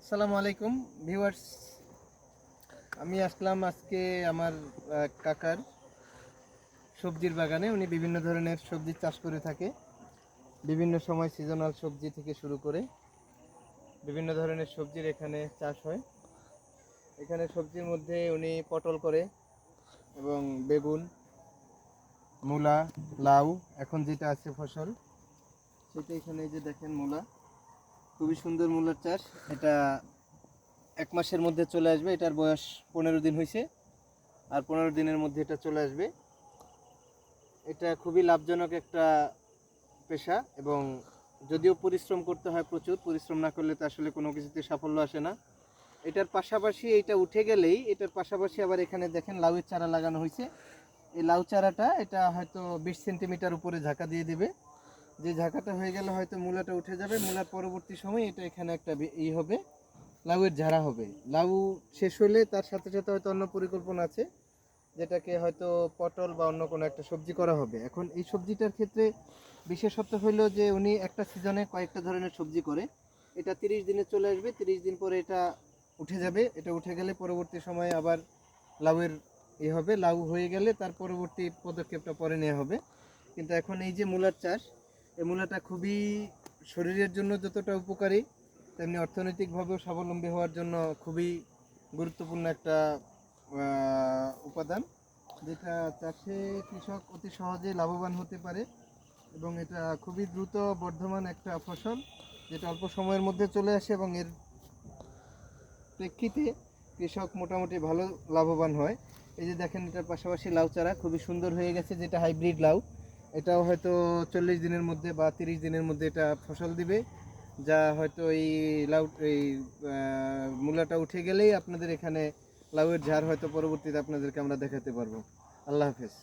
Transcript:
আসসালামু আলাইকুম ভিউয়ার্স, আমি আসলাম আজকে আমার কাকার সবজির বাগানে। উনি বিভিন্ন ধরনের সবজি চাষ করে থাকে। বিভিন্ন সময় সিজনাল সবজি থেকে শুরু করে বিভিন্ন ধরনের সবজির এখানে চাষ হয়। এখানে সবজির মধ্যে উনি পটল করে এবং বেগুন, মূলা, লাউ, এখন যেটা আছে ফসল সেটা এখানে এই যে দেখেন মূলা, খুবই সুন্দর মূলার চাষ। এটা 1 মাসের মধ্যে চলে আসবে। এটার বয়স 15 দিন হয়েছে, আর 15 দিনের মধ্যে এটা চলে আসবে। এটা খুবই লাভজনক একটা পেশা, এবং যদিও পরিশ্রম করতে হয়, প্রচুর পরিশ্রম না করলে তো আসলে কোনো কিছুতে সাফল্য আসে না। এটার পাশাপাশি এটা উঠে গেলেই এটার পাশাপাশি আবার এখানে দেখেন লাউয়ের চারা লাগানো হয়েছে। এই লাউ চারাটা এটা হয়তো 20 সেন্টিমিটার উপরে ঝাঁকা দিয়ে দেবে। যে ঝাঁকাটা হয়ে গেলে হয়তো মূলাটা উঠে যাবে। মূলার পরবর্তী সময় এটা এখানে একটা হবে, লাউয়ের ঝাড়া হবে। লাউ শেষ হলে তার সাথে সাথে হয়তো অন্য পরিকল্পনা আছে, যেটাকে হয়তো পটল বা অন্য কোনো একটা সবজি করা হবে। এখন এই সবজিটার ক্ষেত্রে বিশেষত্ব হলো যে উনি একটা সিজনে কয়েকটা ধরনের সবজি করে। এটা 30 দিনে চলে আসবে, 30 দিন পরে এটা উঠে যাবে। এটা উঠে গেলে পরবর্তী সময়ে আবার লাউয়ের হবে। লাউ হয়ে গেলে তার পরবর্তী পদক্ষেপটা পরে নেওয়া হবে। কিন্তু এখন এই যে মূলার চাষ, এই মূলাটা খুবই শরীরের জন্য যতটা উপকারী, তেমনি অর্থনৈতিকভাবেও স্বাবলম্বী হওয়ার জন্য খুবই গুরুত্বপূর্ণ একটা উপাদান, যেটা চাষে কৃষক অতি সহজে লাভবান হতে পারে। এবং এটা খুবই দ্রুত বর্ধমান একটা ফসল, যেটা অল্প সময়ের মধ্যে চলে আসে, এবং এর প্রেক্ষিতে কৃষক মোটামুটি ভালো লাভবান হয়। এই যে দেখেন, এটার পাশাপাশি লাউ চারা খুবই সুন্দর হয়ে গেছে, যেটা হাইব্রিড লাউ। এটাও হয়তো 40 দিনের মধ্যে বা 30 দিনের মধ্যে এটা ফসল দিবে, যা হয়তো এই লাউ এই মূলাটা উঠে গেলেই আপনাদের এখানে লাউয়ের ঝাড় হয়তো পরবর্তীতে আপনাদেরকে আমরা দেখাতে পারবো। আল্লাহ হাফেজ।